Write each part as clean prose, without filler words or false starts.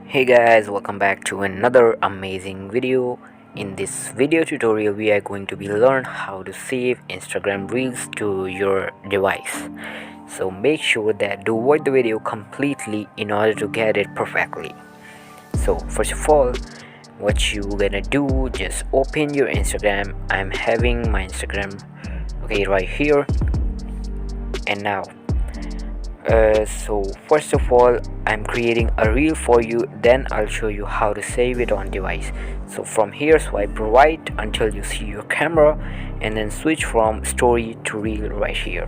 Hey guys, welcome back to another amazing video. In this video tutorial we are going to be learn how to save Instagram Reels to your device. So make sure that do watch the video completely in order to get it perfectly. So first of all, what you gonna do, just open your Instagram. I'm having my Instagram right here. And now so first of all, I'm creating a reel for you, then I'll show you how to save it on device. So from here, swipe right until you see your camera and then switch from story to reel right here.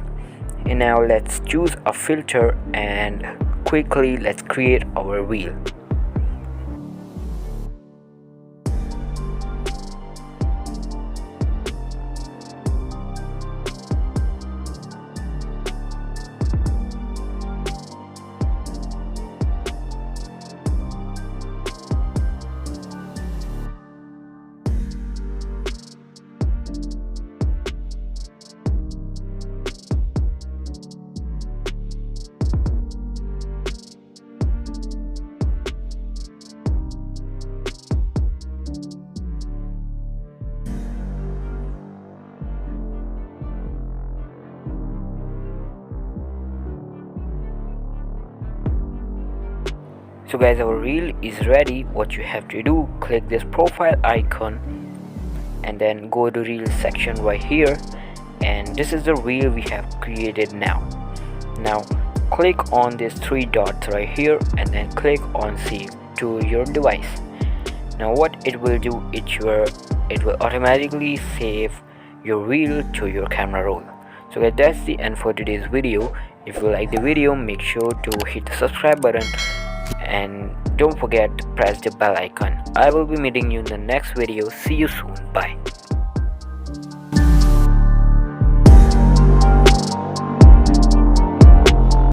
And now let's choose a filter and quickly let's create our reel. So guys, our reel is ready. What you have to do, click this profile icon and then go to reel section right here, and this is the reel we have created now. Now click on these three dots right here and then click on save to your device. Now what it will do, it will automatically save your reel to your camera roll. So guys, that's the end for today's video. If you like the video, make sure to hit the subscribe button and don't forget to press the bell icon. I will be meeting you in the next video. See you soon. Bye.